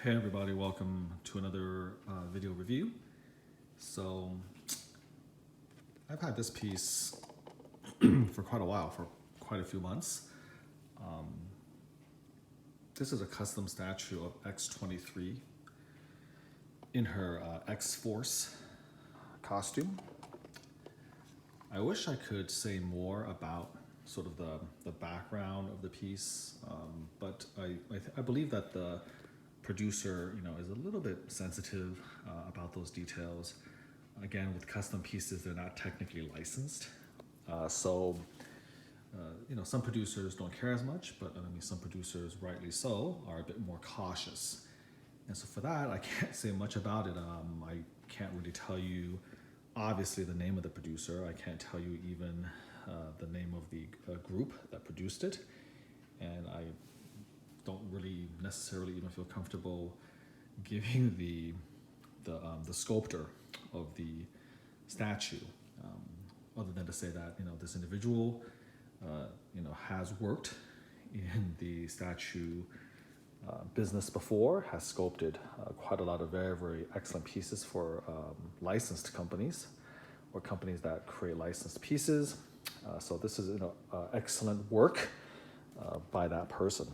Hey everybody, welcome to another video review. So I've had this piece for quite a while, for quite a few months. This is a custom statue of X-23 in her X-Force costume. I wish I could say more about sort of the background of the piece, but I believe that the producer, is a little bit sensitive about those details. Again, with custom pieces, they're not technically licensed, so some producers don't care as much, but some producers, rightly so, are a bit more cautious. And so for that, I can't say much about it. I can't really tell you, obviously, the name of the producer. I can't tell you even the name of the group that produced it, and I don't really necessarily even feel comfortable giving the sculptor of the statue, other than to say that this individual has worked in the statue business before, has sculpted quite a lot of very, very excellent pieces for licensed companies or companies that create licensed pieces. So this is excellent work by that person.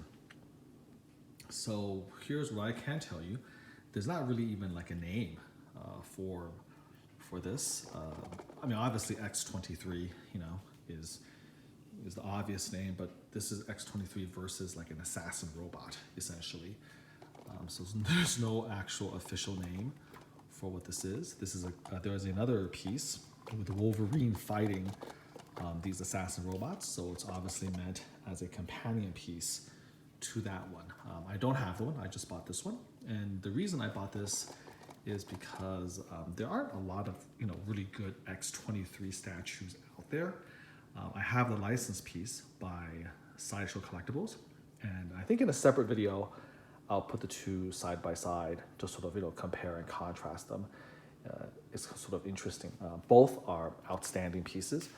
So here's what I can tell you. There's not really even like a name for this. Obviously X-23, is the obvious name, but this is X-23 versus like an assassin robot, essentially. So there's no actual official name for what this is. There is another piece with Wolverine fighting these assassin robots, so it's obviously meant as a companion piece to that one. I don't have the one, I just bought this one. And the reason I bought this is because there aren't a lot of really good X-23 statues out there. I have the licensed piece by Sideshow Collectibles, and I think in a separate video I'll put the two side by side to sort of compare and contrast them. It's sort of interesting. Both are outstanding pieces.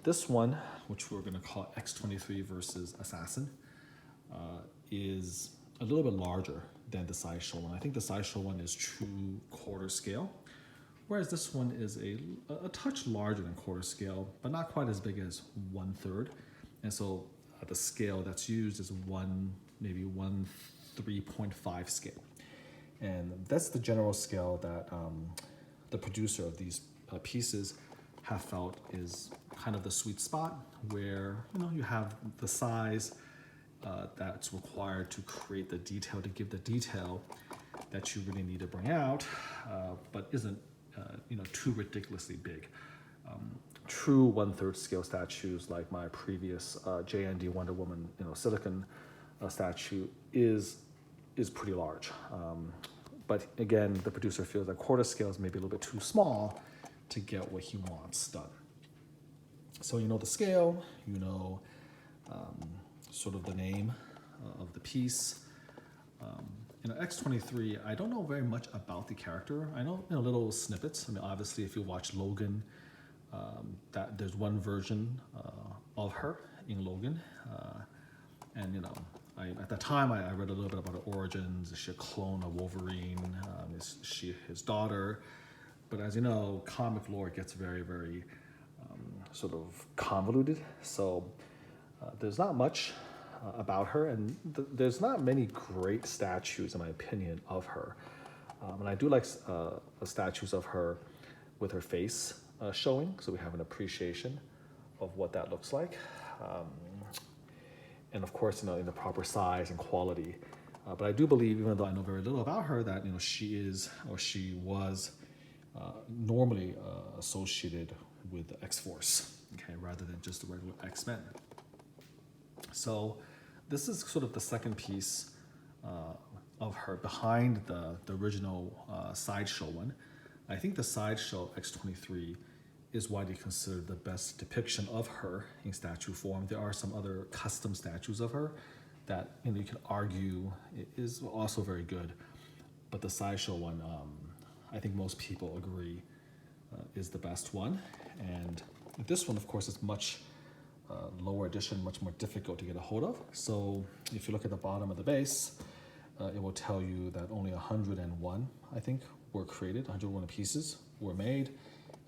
This one, which we're going to call X-23 versus Assassin, is a little bit larger than the Sideshow one. I think the Sideshow one is true quarter scale, whereas this one is a touch larger than quarter scale, but not quite as big as 1/3. And so the scale that's used is maybe 1/3.5 scale. And that's the general scale that the producer of these pieces have felt is kind of the sweet spot, where you have the size that's required to create the detail, to give the detail that you really need to bring out, but isn't too ridiculously big. True 1/3 scale statues, like my previous JND Wonder Woman silicon statue, is pretty large. But again, the producer feels that quarter scale is maybe a little bit too small to get what he wants done. So the scale, sort of the name of the piece. X-23, I don't know very much about the character. I know little snippets. Obviously, if you watch Logan, that there's one version of her in Logan, and at the time I read a little bit about her origins. Is she a clone of Wolverine? Is she his daughter? But as you know, comic lore gets very, very sort of convoluted. So there's not much about her, and there's not many great statues, in my opinion, of her. And I do like statues of her with her face showing, so we have an appreciation of what that looks like. And of course, in the proper size and quality. But I do believe, even though I know very little about her, that she was normally associated with the X-Force, okay, rather than just the regular X-Men. So this is sort of the second piece of her behind the original Sideshow one. I think the Sideshow X-23 is widely considered the best depiction of her in statue form. There are some other custom statues of her that you can argue is also very good, but the Sideshow one, I think most people agree is the best one. And this one, of course, is much lower edition, much more difficult to get a hold of. So if you look at the bottom of the base, it will tell you that only 101, I think, were created, 101 pieces were made,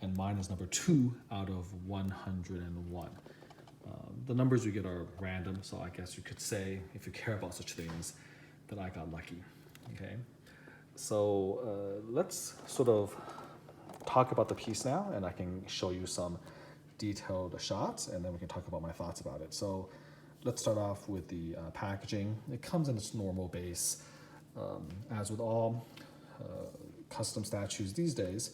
and mine is number 2 out of 101. The numbers you get are random, so I guess you could say, if you care about such things, that I got lucky. Okay, so let's sort of talk about the piece now, and I can show you some detailed shots, and then we can talk about my thoughts about it. So let's start off with the packaging. It comes in its normal base. As with all custom statues these days,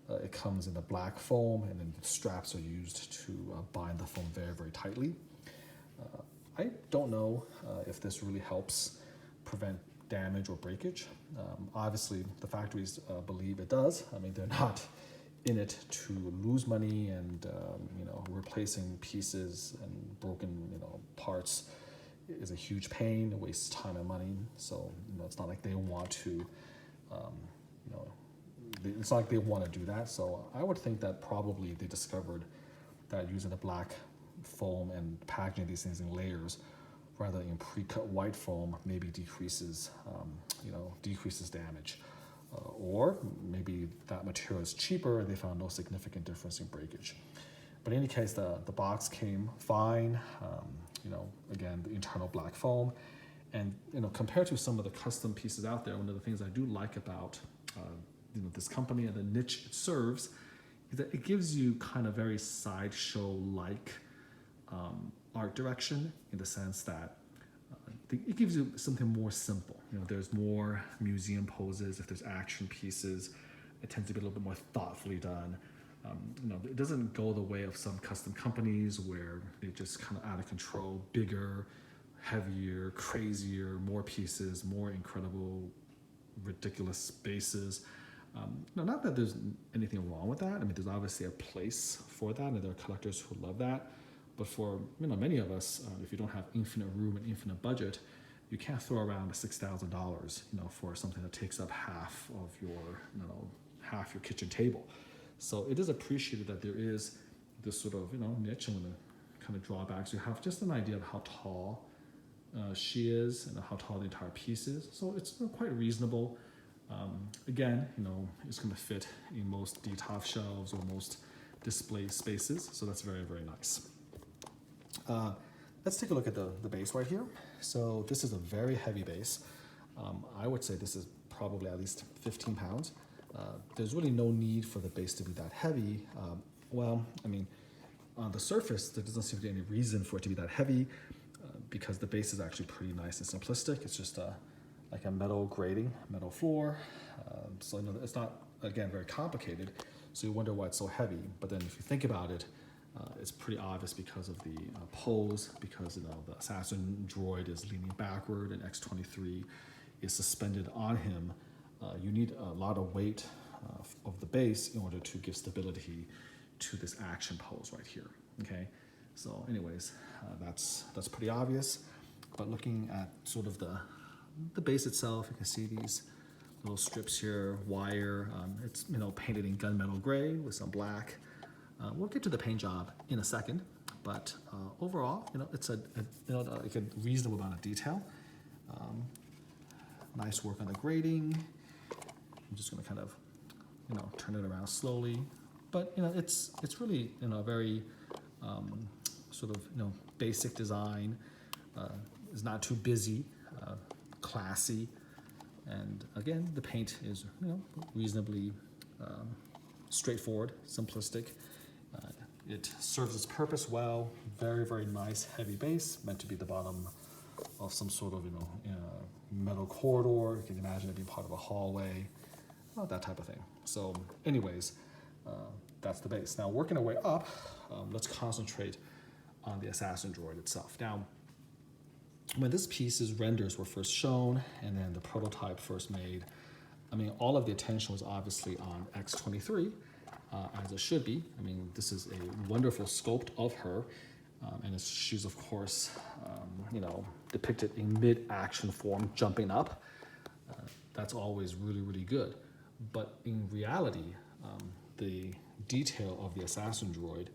it comes in the black foam, and then the straps are used to bind the foam very, very tightly. I don't know if this really helps prevent damage or breakage. Obviously, the factories believe it does. I mean, they're not in it to lose money, and replacing pieces and broken parts is a huge pain. It wastes time and money. So it's not like they want to it's not like they want to do that. So I would think that probably they discovered that using the black foam and packaging these things in layers rather than pre-cut white foam maybe decreases damage. Or maybe that material is cheaper and they found no significant difference in breakage. But in any case, the box came fine. Again, the internal black foam. And compared to some of the custom pieces out there, one of the things I do like about this company and the niche it serves is that it gives you kind of very sideshow-like art direction, in the sense that it gives you something more simple. There's more museum poses. If there's action pieces, it tends to be a little bit more thoughtfully done. It doesn't go the way of some custom companies where they're just kind of out of control, bigger, heavier, crazier, more pieces, more incredible, ridiculous bases. Not that there's anything wrong with that. I mean, there's obviously a place for that, and there are collectors who love that. But for many of us, if you don't have infinite room and infinite budget, you can't throw around $6,000, for something that takes up half of your kitchen table. So it is appreciated that there is this sort of niche and the kind of drawbacks. You have just an idea of how tall she is and how tall the entire piece is. So it's quite reasonable. Again, it's going to fit in most DTOF shelves or most display spaces. So that's very, very nice. Let's take a look at the base right here. So this is a very heavy base. I would say this is probably at least 15 pounds. There's really no need for the base to be that heavy. On the surface, there doesn't seem to be any reason for it to be that heavy because the base is actually pretty nice and simplistic. It's just like a metal grating, metal floor. So it's not, again, very complicated. So you wonder why it's so heavy. But then if you think about it, it's pretty obvious because of the pose, because the assassin droid is leaning backward and X-23 is suspended on him. You need a lot of weight of the base in order to give stability to this action pose right here. Okay, so anyways, that's pretty obvious. But looking at sort of the base itself, you can see these little strips here, wire. It's painted in gunmetal gray with some black. We'll get to the paint job in a second, but overall, it's a reasonable amount of detail. Nice work on the grading. I'm just going to kind of, turn it around slowly, but it's really a very sort of basic design. It's not too busy, classy, and again, the paint is reasonably straightforward, simplistic. It serves its purpose well. Very, very nice heavy base, meant to be the bottom of some sort of metal corridor. You can imagine it being part of a hallway, that type of thing. So anyways, that's the base. Now working our way up, let's concentrate on the assassin droid itself. Now, when this piece's renders were first shown and then the prototype first made, all of the attention was obviously on X-23, as it should be. This is a wonderful sculpt of her, and she's of course, depicted in mid-action form, jumping up. That's always really, really good. But in reality, the detail of the assassin droid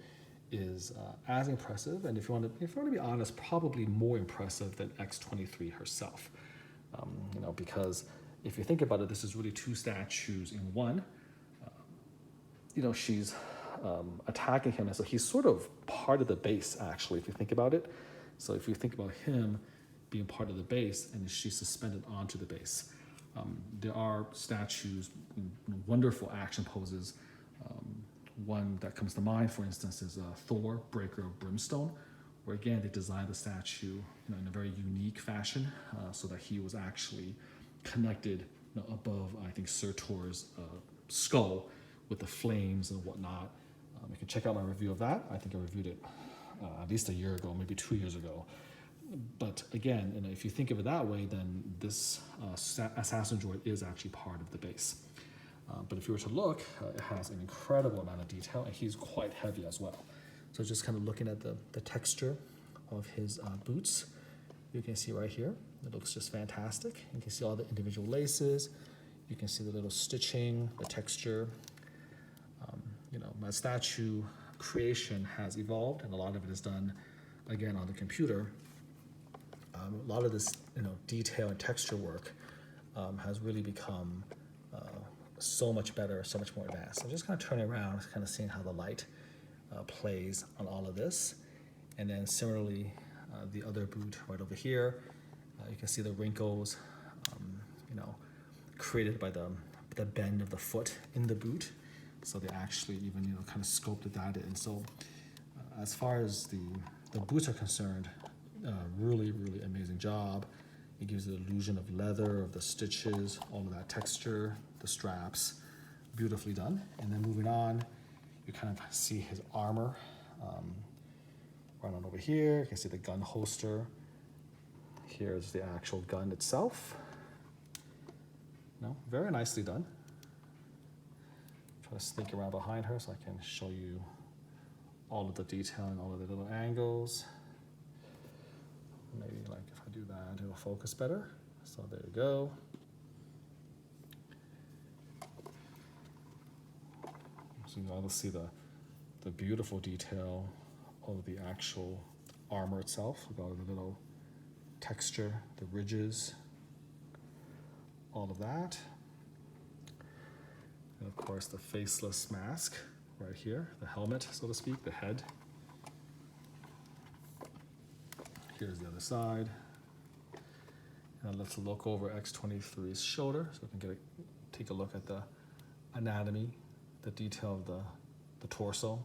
is as impressive, and if you want to be honest, probably more impressive than X-23 herself. You know, because if you think about it, this is really two statues in one. You know, she's attacking him, and so he's sort of part of the base, actually, if you think about it. So if you think about him being part of the base, and she's suspended onto the base. There are statues, wonderful action poses. One that comes to mind, for instance, is Thor, Breaker of Brimstone, where again they designed the statue, you know, in a very unique fashion, so that he was actually connected, you know, above, I think, Surtur's skull with the flames and whatnot. You can check out my review of that. I think I reviewed it at least a year ago, maybe 2 years ago. But again, you know, if you think of it that way, then this assassin droid is actually part of the base. But if you were to look, it has an incredible amount of detail, and he's quite heavy as well. So just kind of looking at the texture of his boots, you can see right here, it looks just fantastic. You can see all the individual laces. You can see the little stitching, the texture. You know, my statue creation has evolved, and a lot of it is done, again, on the computer. A lot of this, you know, detail and texture work has really become so much better, so much more advanced. I'm just kind of turning around, kind of seeing how the light plays on all of this. And then similarly, the other boot right over here, you can see the wrinkles, you know, created by the bend of the foot in the boot. So they actually even, you know, kind of sculpted that in. So as far as the boots are concerned, really, really amazing job. It gives the illusion of leather, of the stitches, all of that texture, the straps, beautifully done. And then moving on, you kind of see his armor. Right on over here, you can see the gun holster. Here's the actual gun itself. No, very nicely done. Try to sneak around behind her so I can show you all of the detail and all of the little angles. Maybe like if I do that, it'll focus better. So there you go. So you will see the beautiful detail of the actual armor itself, with all of the little texture, the ridges, all of that. And of course the faceless mask right here, the helmet, so to speak, the head. Here's the other side. And let's look over X-23's shoulder so we can take a look at the anatomy, the detail of the torso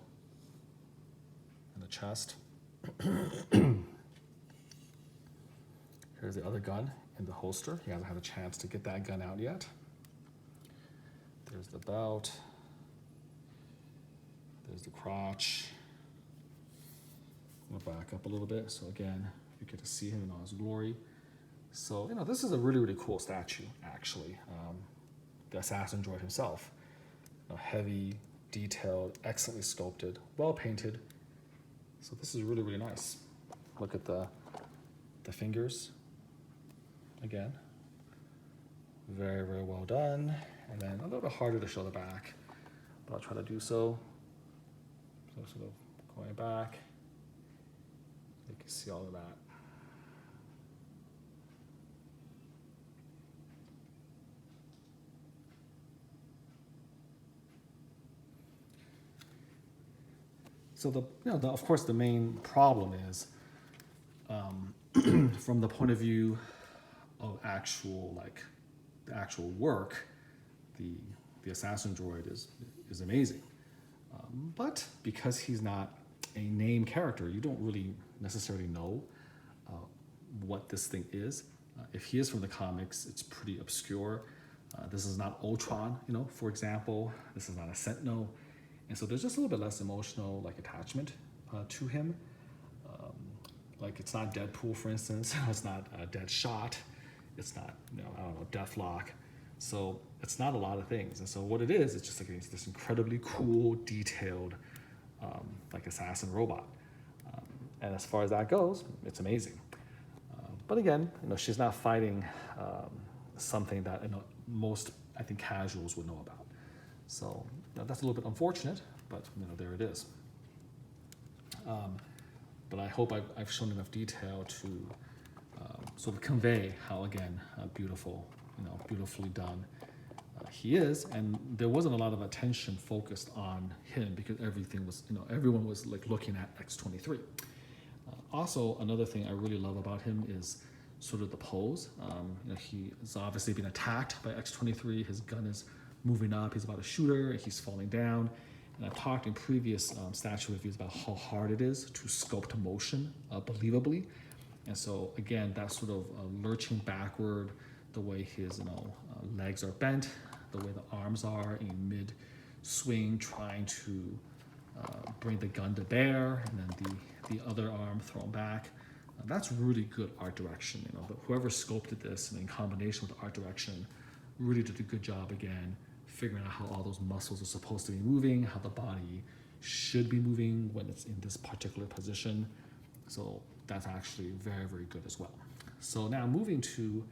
and the chest. Here's the other gun in the holster. He hasn't had a chance to get that gun out yet. There's the belt. There's the crotch. I'm gonna back up a little bit. So again, you get to see him in all his glory. So, you know, this is a really, really cool statue, actually. The assassin droid himself. You know, heavy, detailed, excellently sculpted, well painted. So this is really, really nice. Look at the fingers. Again, very, very well done. And then a little bit harder to show the back, but I'll try to do so. So sort of going back, you can see all of that. So of course, the main problem is from the point of view of the actual work, the assassin droid is amazing. But because he's not a name character, you don't really necessarily know what this thing is. If he is from the comics, it's pretty obscure. This is not Ultron, you know, for example. This is not a Sentinel. And so there's just a little bit less emotional attachment to him. Like it's not Deadpool, for instance. It's not Deadshot. It's not, I don't know, Deathlock. So it's not a lot of things. And so what it is, it's just it's this incredibly cool, detailed, assassin robot. And as far as that goes, it's amazing. But again, she's not fighting something that most, I think, casuals would know about. So that's a little bit unfortunate, but there it is. But I hope I've shown enough detail to sort of convey how, again, beautiful, beautifully done he is. And there wasn't a lot of attention focused on him because everything was, everyone was like looking at X-23. Also, another thing I really love about him is sort of the pose. He is obviously being attacked by X-23. His gun is moving up. He's about to shoot her. He's falling down. And I've talked in previous statue reviews about how hard it is to sculpt motion believably. And so again, that sort of lurching backward, the way his legs are bent, the way the arms are in mid swing, trying to bring the gun to bear, and then the other arm thrown back. That's really good art direction. But whoever sculpted this, and in combination with the art direction, really did a good job again, figuring out how all those muscles are supposed to be moving, how the body should be moving when it's in this particular position. So that's actually very, very good as well. So now moving to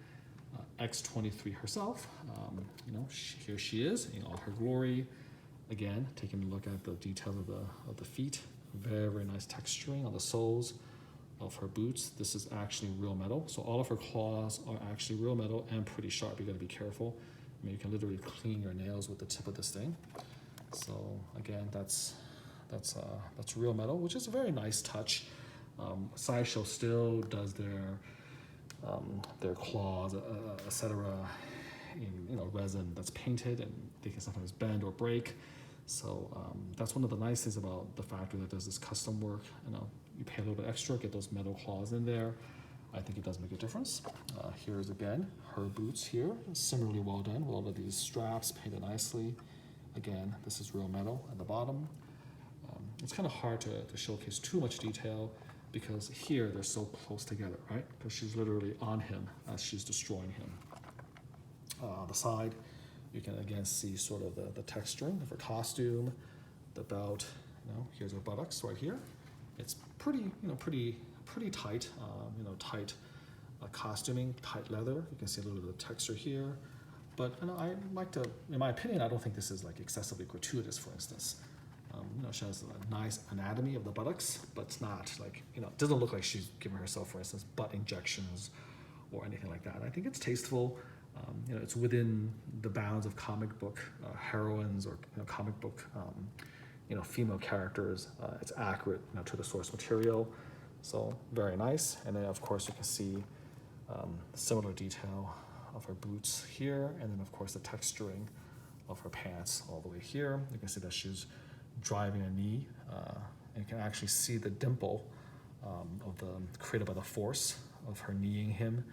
X-23 herself, here she is in all her glory. Again, taking a look at the details of the feet, very, very nice texturing on the soles of her boots. This is actually real metal. So all of her claws are actually real metal and pretty sharp. You gotta be careful. I mean, you can literally clean your nails with the tip of this thing. So again, that's real metal, which is a very nice touch. Sideshow still does their claws, etc., in resin that's painted, and they can sometimes bend or break. So that's one of the nice things about the factory that does this custom work. You pay a little bit extra, get those metal claws in there. I think it does make a difference. Here's again her boots here, similarly well done with all of these straps painted nicely. Again, this is real metal at the bottom. It's kind of hard to showcase too much detail because here they're so close together, right? Because she's literally on him as she's destroying him. On the side, you can again see sort of the texturing of her costume, the belt. Here's her buttocks right here. It's pretty tight, tight costuming, tight leather. You can see a little bit of the texture here. But I like to, in my opinion, I don't think this is like excessively gratuitous, for instance. She has a nice anatomy of the buttocks, but it's not like, it doesn't look like she's giving herself, for instance, butt injections or anything like that. I think it's tasteful. It's within the bounds of comic book heroines or comic book female characters. It's accurate to the source material, so very nice. And then of course you can see similar detail of her boots here, and then of course the texturing of her pants all the way here. You can see that she's driving a knee, and you can actually see the dimple created by the force of her kneeing him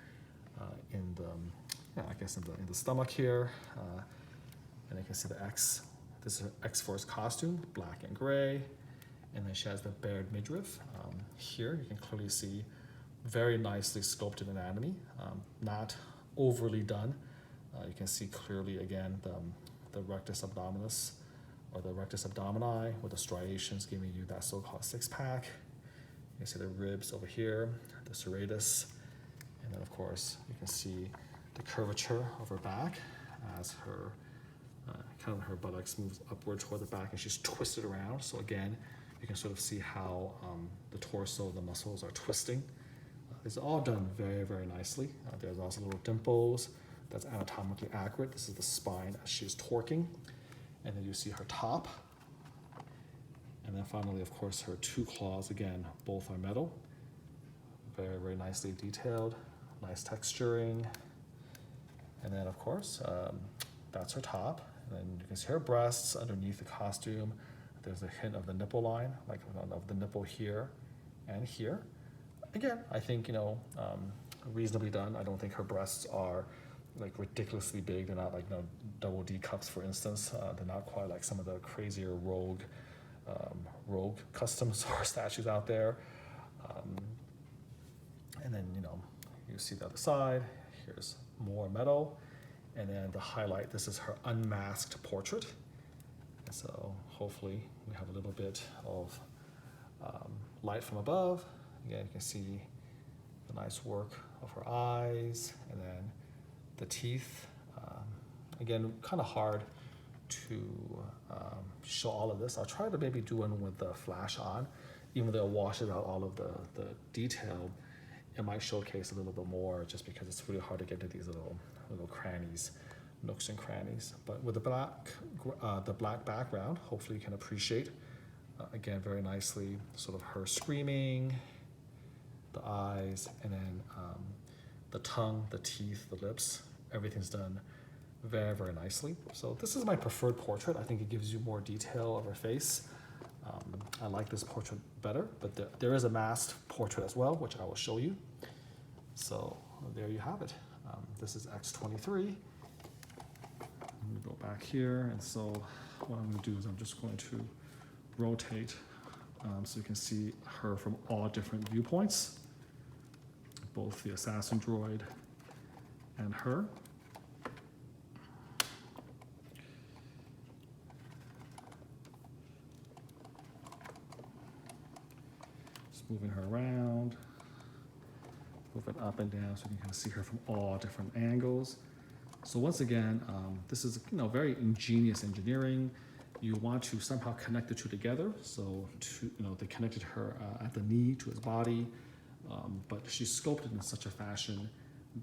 in the stomach here, and you can see the X. This is her X-Force costume, black and gray, and then she has the bared midriff. Here you can clearly see very nicely sculpted anatomy, not overly done. You can see clearly again the rectus abdominis or the rectus abdomini with the striations giving you that so-called six-pack. You can see the ribs over here, the serratus, and then of course you can see the curvature of her back as her her buttocks moves upward toward the back and she's twisted around. So again, you can sort of see how the torso, the muscles are twisting. It's all done very, very nicely. There's also little dimples. That's anatomically accurate. This is the spine as she's torquing. And then you see her top. And then finally, of course, her two claws, again, both are metal. Very, very nicely detailed. Nice texturing. And then, of course, that's her top. And then you can see her breasts underneath the costume. There's a hint of the nipple line, like of the nipple here and here. Again, I think, reasonably done. I don't think her breasts are like ridiculously big. They're not like double D cups, for instance. They're not quite like some of the crazier rogue customs or statues out there. And then, you see the other side. Here's more metal. And then the highlight, this is her unmasked portrait. And so hopefully we have a little bit of light from above. Again, you can see the nice work of her eyes and then the teeth. Again, kind of hard to show all of this. I'll try to maybe do one with the flash on, even though it washes out all of the detail it might showcase a little bit more just because it's really hard to get to these little crannies, nooks and crannies. But with the black background, hopefully you can appreciate, again, very nicely, sort of her screaming, the eyes, and then the tongue, the teeth, the lips, everything's done very, very nicely. So this is my preferred portrait. I think it gives you more detail of her face. I like this portrait better, but there is a masked portrait as well, which I will show you. So there you have it. This is X-23. I'm gonna go back here, and so what I'm gonna do is I'm just going to rotate so you can see her from all different viewpoints, both the assassin droid and her. Just moving her around, moving up and down so you can kind of see her from all different angles. So once again, this is very ingenious engineering. You want to somehow connect the two together. So they connected her at the knee to his body, but she's sculpted in such a fashion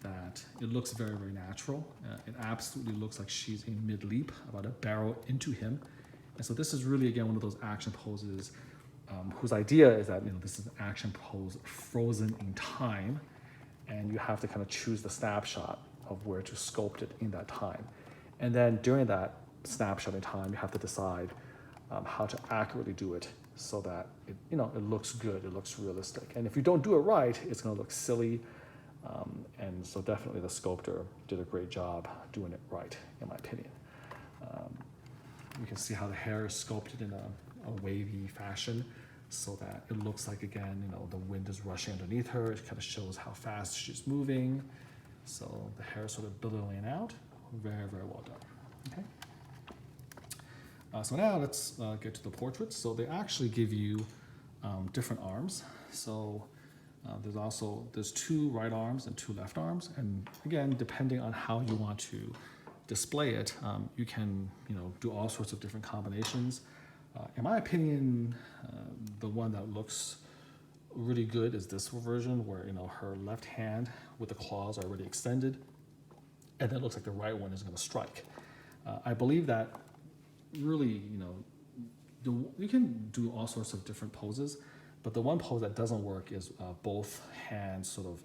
that it looks very, very natural. It absolutely looks like she's in mid-leap, about to barrel into him. And so this is really, again, one of those action poses whose idea is that this is an action pose frozen in time, and you have to kind of choose the snapshot of where to sculpt it in that time. And then during that snapshot in time, you have to decide how to accurately do it so that it looks good, it looks realistic. And if you don't do it right, it's going to look silly. And so definitely the sculptor did a great job doing it right, in my opinion. You can see how the hair is sculpted in a wavy fashion so that it looks like, again, the wind is rushing underneath her. It kind of shows how fast she's moving. So the hair is sort of billowing out. Very, very well done. Okay. So now let's get to the portraits. So they actually give you different arms. So there's two right arms and two left arms. And again, depending on how you want to display it, you can do all sorts of different combinations. In my opinion, the one that looks really good is this version where her left hand with the claws are already extended, and then it looks like the right one is going to strike. I believe that really, you can do all sorts of different poses, but the one pose that doesn't work is both hands sort of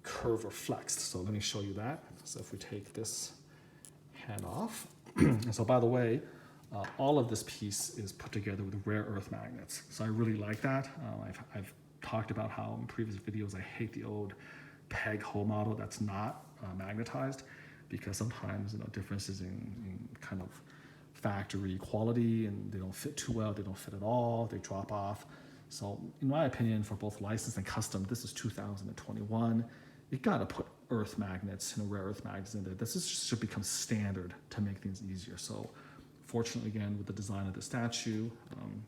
curved or flexed. So let me show you that. So if we take this hand off, and so by the way, all of this piece is put together with rare earth magnets. So I really like that. I've talked about how in previous videos I hate the old peg hole model that's not magnetized, because sometimes differences in kind of factory quality, and they don't fit too well, they don't fit at all, they drop off. So in my opinion, for both licensed and custom, this is 2021. You gotta put earth magnets, rare earth magnets in there. This should become standard to make things easier. So fortunately, again, with the design of the statue,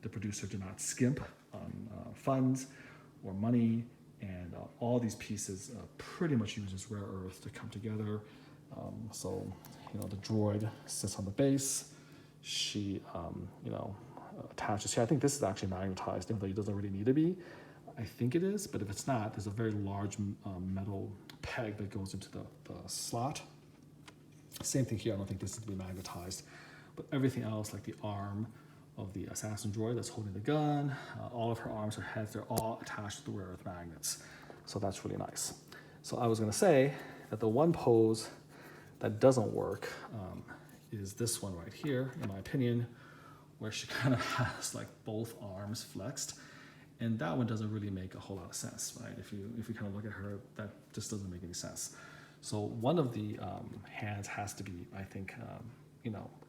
the producer did not skimp on funds or money, and all these pieces pretty much uses rare earth to come together. So the droid sits on the base. She, attaches here. I think this is actually magnetized, even though it doesn't really need to be. I think it is, but if it's not, there's a very large metal peg that goes into the slot. Same thing here. I don't think this is to be magnetized, but everything else, like the arm of the assassin droid that's holding the gun, all of her arms, her heads, they're all attached to the rare earth magnets. So that's really nice. So I was going to say that the one pose that doesn't work is this one right here, in my opinion, where she kind of has like both arms flexed, and that one doesn't really make a whole lot of sense, right? If you kind of look at her, that just doesn't make any sense. So one of the hands has to be, I think,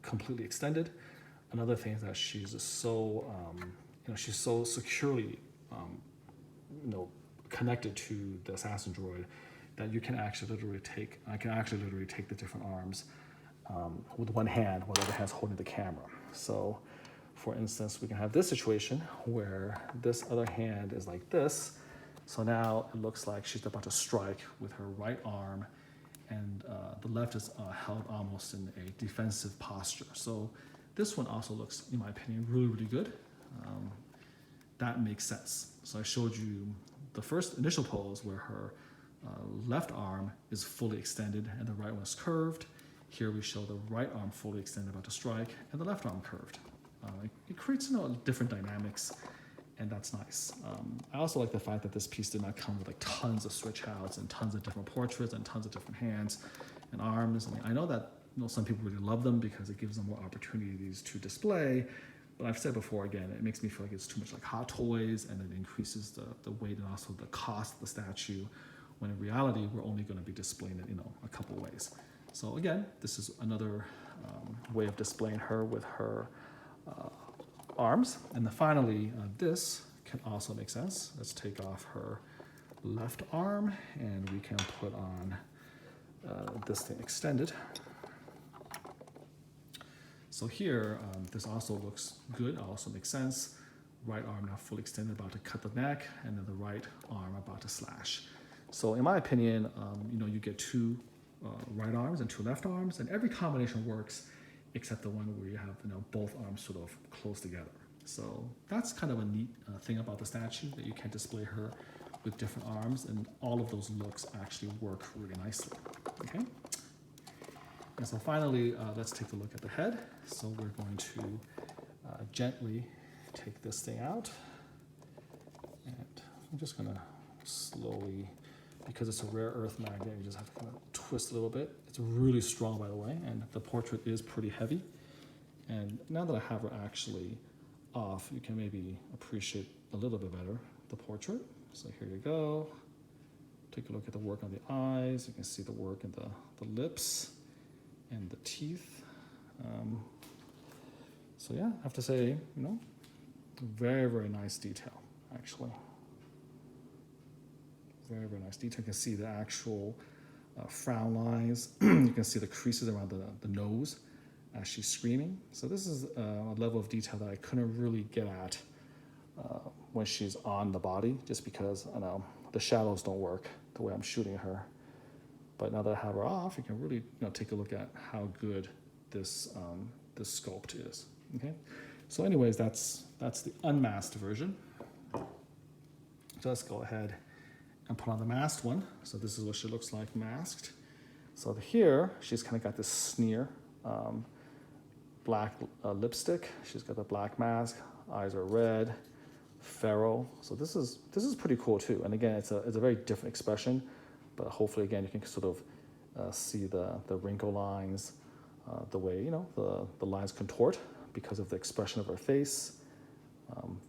completely extended. Another thing is that she's so, she's so securely, connected to the assassin droid that you can actually literally take, I can actually literally take the different arms with one hand while the other hand's holding the camera. So for instance, we can have this situation where this other hand is like this. So now it looks like she's about to strike with her right arm, and the left is held almost in a defensive posture. So this one also looks, in my opinion, really, really good. That makes sense. So I showed you the first initial pose where her left arm is fully extended and the right one is curved. Here we show the right arm fully extended about to strike and the left arm curved. It creates different dynamics, and that's nice. I also like the fact that this piece did not come with like tons of switch outs and tons of different portraits and tons of different hands and arms. I mean, I know that some people really love them because it gives them more opportunities to display. But I've said before, again, it makes me feel like it's too much like Hot Toys, and it increases the weight and also the cost of the statue, when in reality, we're only going to be displaying it, a couple ways. So again, this is another way of displaying her with her arms. And then finally, this can also make sense. Let's take off her left arm, and we can put on this thing extended. So here, this also looks good, also makes sense. Right arm now fully extended, about to cut the neck, and then the right arm about to slash. So in my opinion, you get two right arms and two left arms, and every combination works except the one where you have both arms sort of close together. So that's kind of a neat thing about the statue, that you can display her with different arms, and all of those looks actually work really nicely. Okay. And so finally, let's take a look at the head. So we're going to gently take this thing out. And I'm just gonna slowly, because it's a rare earth magnet, you just have to kind of twist a little bit. It's really strong, by the way, and the portrait is pretty heavy. And now that I have her actually off, you can maybe appreciate a little bit better the portrait. So here you go. Take a look at the work on the eyes. You can see the work in the lips and the teeth. So yeah, I have to say, very, very nice detail, actually. Very, very nice detail. You can see the actual frown lines. You can see the creases around the nose as she's screaming. So this is a level of detail that I couldn't really get at when she's on the body, just because the shadows don't work the way I'm shooting her. But now that I have her off, you can really take a look at how good this sculpt is. Okay, so anyways, that's the unmasked version. So let's go ahead and put on the masked one. So this is what she looks like masked. So here she's kind of got this sneer, black lipstick. She's got the black mask. Eyes are red, feral. So this is pretty cool too. And again, it's a very different expression. But hopefully, again, you can sort of see the wrinkle lines, the way the lines contort because of the expression of her face.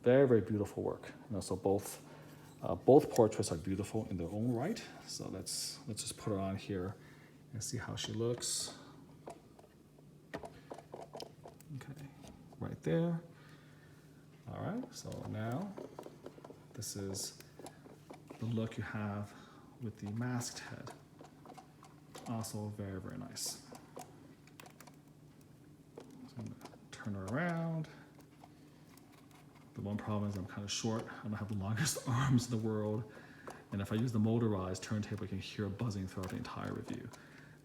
Very, very beautiful work. So both portraits are beautiful in their own right. So let's just put her on here and see how she looks. Okay, right there. All right. So now this is the look you have with the masked head. Also very, very nice. So I'm gonna turn her around. The one problem is I'm kind of short. I don't have the longest arms in the world. And if I use the motorized turntable, I can hear it buzzing throughout the entire review.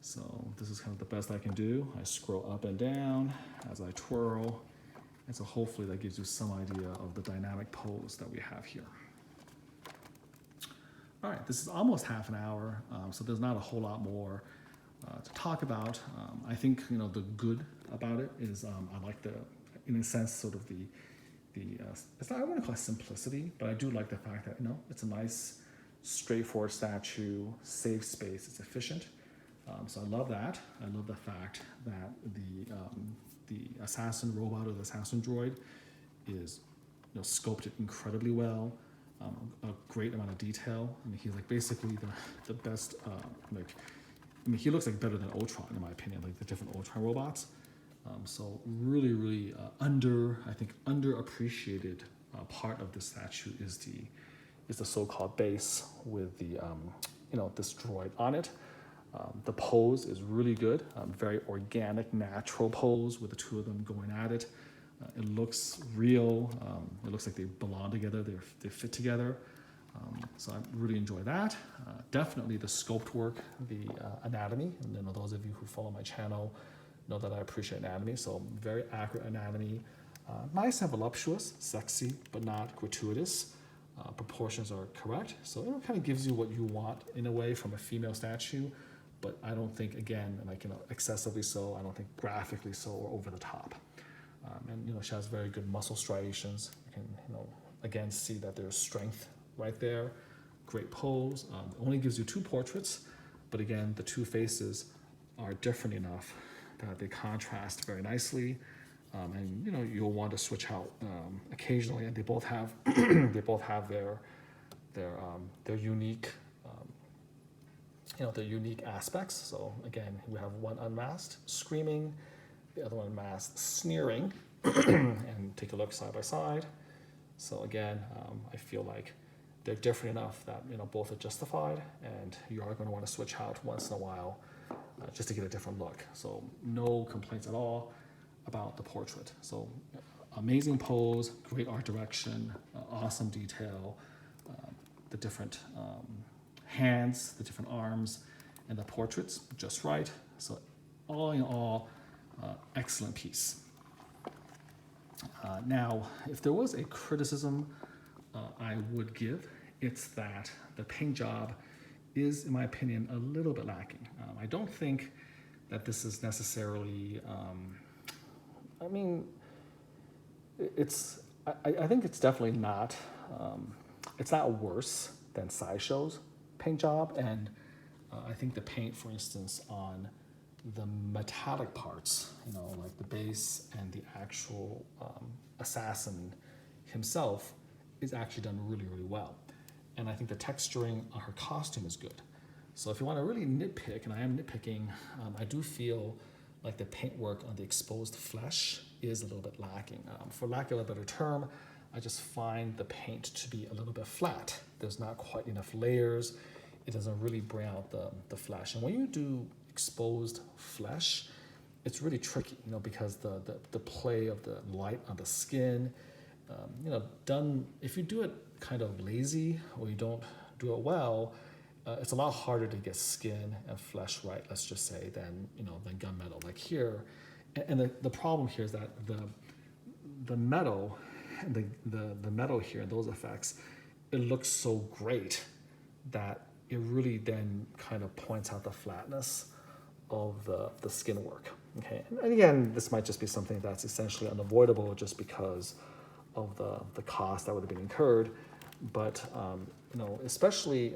So this is kind of the best I can do. I scroll up and down as I twirl. And so hopefully that gives you some idea of the dynamic pose that we have here. All right, this is almost half an hour, so there's not a whole lot more to talk about. I think the good about it is I like in a sense, sort of it's not, I wouldn't call it simplicity, but I do like the fact that it's a nice, straightforward statue, saves space, it's efficient. So I love that. I love the fact that the assassin robot or the assassin droid is sculpted incredibly well. A great amount of detail. I mean, he's like basically the best. He looks like better than Ultron in my opinion, like the different Ultron robots. So really, really underappreciated part of the statue is the so-called base with the this droid on it. The pose is really good, very organic, natural pose with the two of them going at it. It looks real. It looks like they belong together. They fit together. So I really enjoy that. Definitely the sculpt work, the anatomy. And those of you who follow my channel know that I appreciate anatomy. So very accurate anatomy. Nice and voluptuous, sexy, but not gratuitous. proportions are correct. So it kind of gives you what you want in a way from a female statue, but I don't think, again, like, excessively so. I don't think graphically so or over the top. And she has very good muscle striations. You can, again, see that there's strength right there. Great pose. It only gives you 2 portraits, but again, the 2 faces are different enough that they contrast very nicely. And you'll want to switch out occasionally, and they both have their unique their unique aspects. So again, we have one unmasked screaming, the other one masked sneering, and take a look side by side. So again, I feel like they're different enough that both are justified, and you are going to want to switch out once in a while just to get a different look. So no complaints at all about the portrait. So amazing pose, great art direction, awesome detail, the different hands, the different arms, and the portraits just right. So all in all, excellent piece. Now, if there was a criticism I would give, it's that the paint job is, in my opinion, a little bit lacking. I don't think that this is necessarily, I think it's definitely not, it's not worse than Sideshow's paint job. And I think the paint, for instance, on the metallic parts, like the base and the actual assassin himself, is actually done really, really well. And I think the texturing on her costume is good. So if you want to really nitpick, and I am nitpicking, I do feel like the paintwork on the exposed flesh is a little bit lacking. For lack of a better term, I just find the paint to be a little bit flat. There's not quite enough layers. It doesn't really bring out the flesh. And when you do exposed flesh, it's really tricky, because the play of the light on the skin, done, if you do it kind of lazy or you don't do it well, it's a lot harder to get skin and flesh right, let's just say, than gunmetal like here. And the problem here is that the metal and the metal here, those effects, it looks so great that it really then kind of points out the flatness of the skin work. Okay, and again, this might just be something that's essentially unavoidable just because of the cost that would have been incurred. But especially,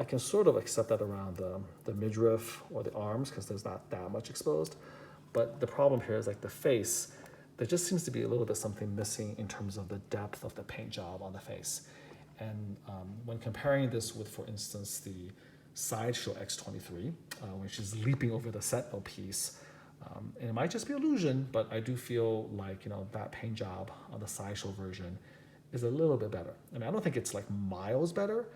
I can sort of accept that around the midriff or the arms because there's not that much exposed. But the problem here is like the face, there just seems to be a little bit something missing in terms of the depth of the paint job on the face. And when comparing this with, for instance, the Sideshow X-23, when she's leaping over the Sentinel piece, and it might just be illusion, but I do feel like, that paint job on the Sideshow version is a little bit better. I don't think it's like miles better,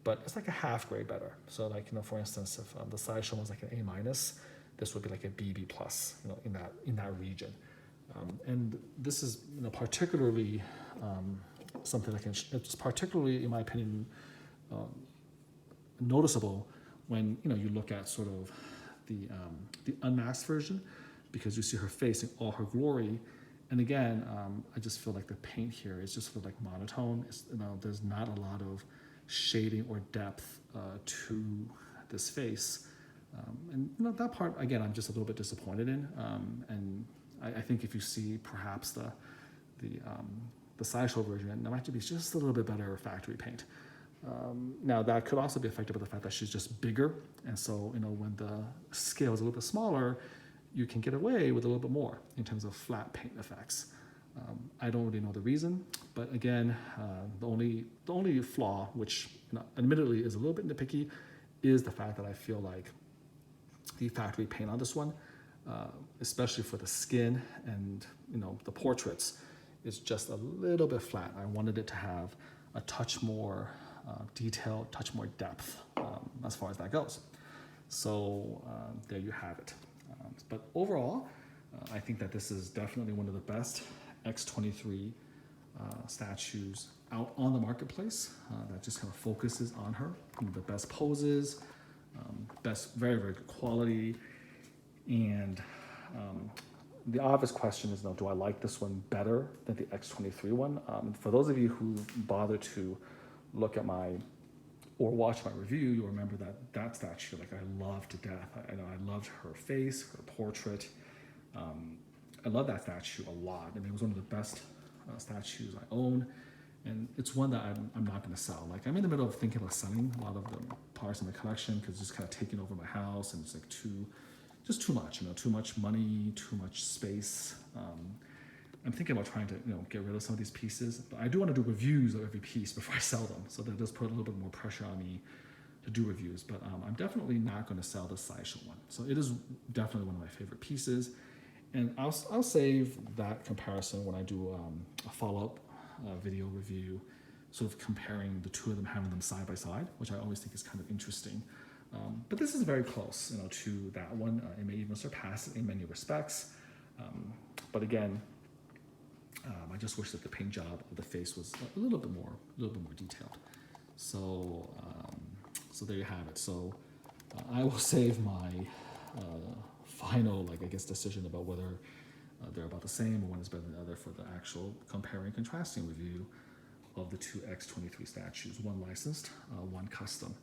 but it's like a half grade better. So like, for instance, if the Sideshow was like an A-, this would be like a BB+, in that region. And this is, particularly something that it's particularly, in my opinion, noticeable when you look at sort of the unmasked version, because you see her face in all her glory. And again, I just feel like the paint here is just sort of like monotone. There's not a lot of shading or depth to this face. And that part, again, I'm just a little bit disappointed in. And I think if you see perhaps the Sideshow version, there might be just a little bit better factory paint. Now that could also be affected by the fact that she's just bigger, and so when the scale is a little bit smaller, you can get away with a little bit more in terms of flat paint effects. I don't really know the reason, but again, the only flaw, which admittedly is a little bit nitpicky, is the fact that I feel like the factory paint on this one, especially for the skin and the portraits, is just a little bit flat. I wanted it to have a touch more detail, touch more depth as far as that goes. So there you have it. But overall, I think that this is definitely one of the best X-23 statues out on the marketplace that just kind of focuses on her. The best poses, best, very, very good quality. And the obvious question is, do I like this one better than the X-23 one? For those of you who bother to look at or watch my review, you'll remember that statue, like, I loved to death. I loved her face, her portrait. I love that statue a lot. I mean, it was one of the best statues I own, and it's one that I'm not going to sell. Like, I'm in the middle of thinking about selling a lot of the parts in my collection because it's just kind of taking over my house, and it's like too much, too much money, too much space. I'm thinking about trying to, get rid of some of these pieces, but I do want to do reviews of every piece before I sell them. So that does put a little bit more pressure on me to do reviews, but I'm definitely not going to sell the sideshow one. So it is definitely one of my favorite pieces. And I'll save that comparison when I do a follow-up video review, sort of comparing the two of them, having them side by side, which I always think is kind of interesting. But this is very close, to that one. It may even surpass it in many respects. But again, I just wish that the paint job of the face was a little bit more detailed. So, so there you have it. So I will save my final, decision about whether they're about the same or one is better than the other for the actual comparing and contrasting review of the two X-23 statues, one licensed, one custom.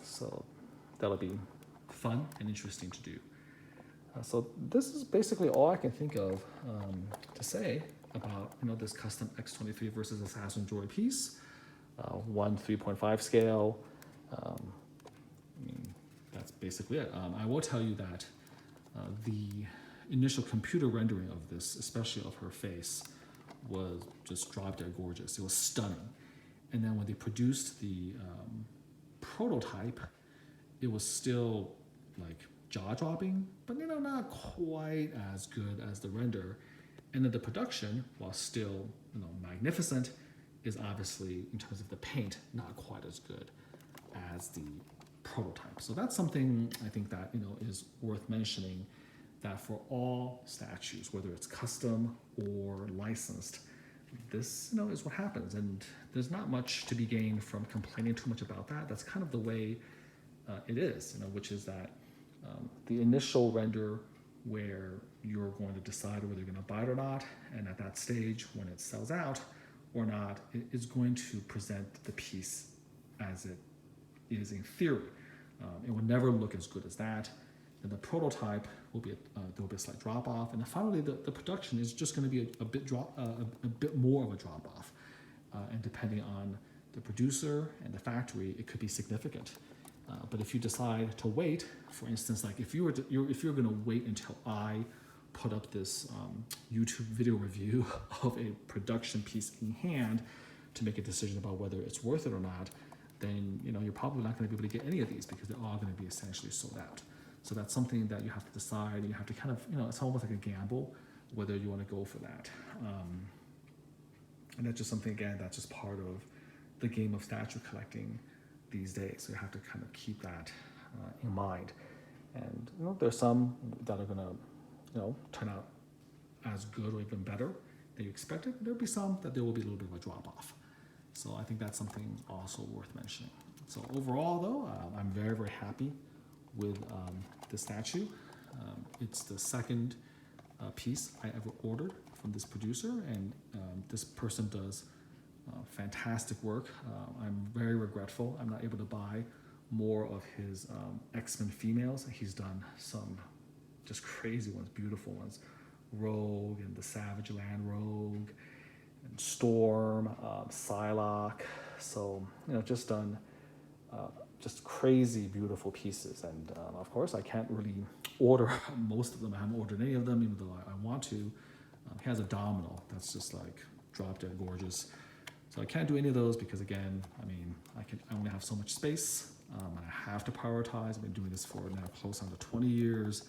So that'll be fun and interesting to do. So this is basically all I can think of to say about this custom X-23 versus Assassin Joy piece. 1 3.5 scale. That's basically it. I will tell you that the initial computer rendering of this, especially of her face, was just drop dead gorgeous. It was stunning. And then when they produced the prototype, it was still like jaw-dropping, but not quite as good as the render. And then the production, while still magnificent, is obviously, in terms of the paint, not quite as good as the prototype. So that's something I think that is worth mentioning, that for all statues, whether it's custom or licensed, this is what happens, and there's not much to be gained from complaining too much about that. That's kind of the way it is, which is that the initial render where you're going to decide whether you're going to buy it or not, and at that stage when it sells out or not, it is going to present the piece as it is in theory. It will never look as good as that. And the prototype will be there'll be a slight drop off, and then finally the production is just going to be a bit more of a drop off, and depending on the producer and the factory, it could be significant. But if you decide to wait, for instance, like if you're going to wait until I put up this YouTube video review of a production piece in hand to make a decision about whether it's worth it or not, then you're probably not going to be able to get any of these because they're all going to be essentially sold out. So that's something that you have to decide, and you have to kind of, it's almost like a gamble whether you want to go for that. And that's just something, again, that's just part of the game of statue collecting these days. So you have to kind of keep that in mind. And there's some that are going to turn out as good or even better than you expected. There'll be some that there will be a little bit of a drop off. So I think that's something also worth mentioning. So overall, though, I'm very, very happy with the statue. It's the second piece I ever ordered from this producer, and this person does fantastic work. I'm very regretful I'm not able to buy more of his X-Men females. He's done some just crazy ones, beautiful ones. Rogue and the Savage Land Rogue, and Storm, Psylocke. So, just done just crazy beautiful pieces. And of course, I can't really order most of them. I haven't ordered any of them, even though I want to. He has a Domino that's just like drop dead gorgeous. So I can't do any of those because, again, I only have so much space. I have to prioritize. I've been doing this for now close on to 20 years.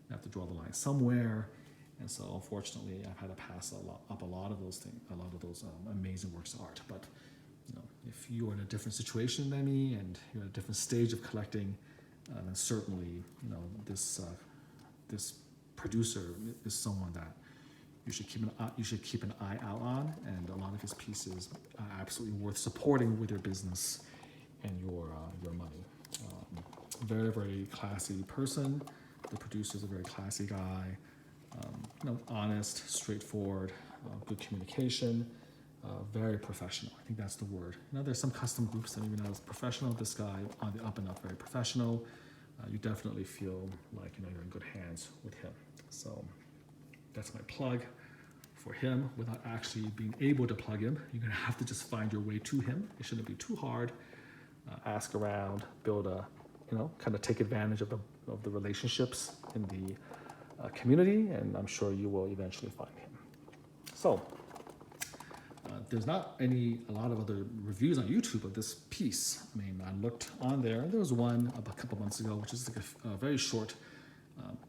I have to draw the line somewhere. And so, unfortunately, I've had to pass up a lot of those things, a lot of those amazing works of art. But if you're in a different situation than me and you're at a different stage of collecting, then certainly, this producer is someone that you should keep an eye out on, and a lot of his pieces are absolutely worth supporting with your business and your money. Very, very classy person. The producer's a very classy guy. Honest, straightforward, good communication. very professional. I think that's the word. You know, there's some custom groups that maybe not as professional. This guy on the up and up, very professional. You definitely feel like, you know, you're in good hands with him. So that's my plug for him. Without actually being able to plug him, you're gonna have to just find your way to him. It shouldn't be too hard. Ask around, build a, you know, kind of take advantage of the relationships in the community, and I'm sure you will eventually find him. So there's not a lot of other reviews on YouTube of this piece. I mean, I looked on there. There was one a couple months ago, which is like a very short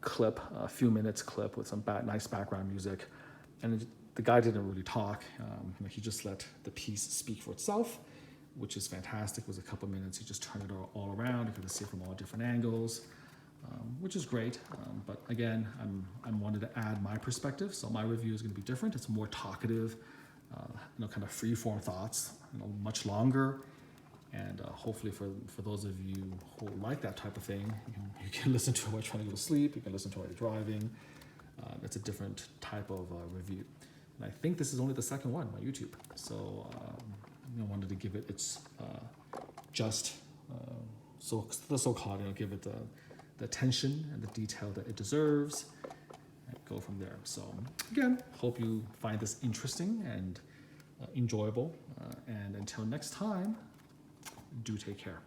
clip, a few minutes clip with some nice background music. And the guy didn't really talk. He just let the piece speak for itself, which is fantastic. It was a couple minutes. He just turned it all around. You could see it from all different angles, which is great. But again, I wanted to add my perspective. So my review is going to be different. It's more talkative, kind of free-form thoughts, much longer. And hopefully for those of you who like that type of thing, you can listen to it while trying to go to sleep. You can listen to it while you're driving. It's a different type of review. And I think this is only the second one on YouTube. So I wanted to give it its the so-called, give it the attention and the detail that it deserves, and go from there. So again, hope you find this interesting and enjoyable. And until next time, do take care.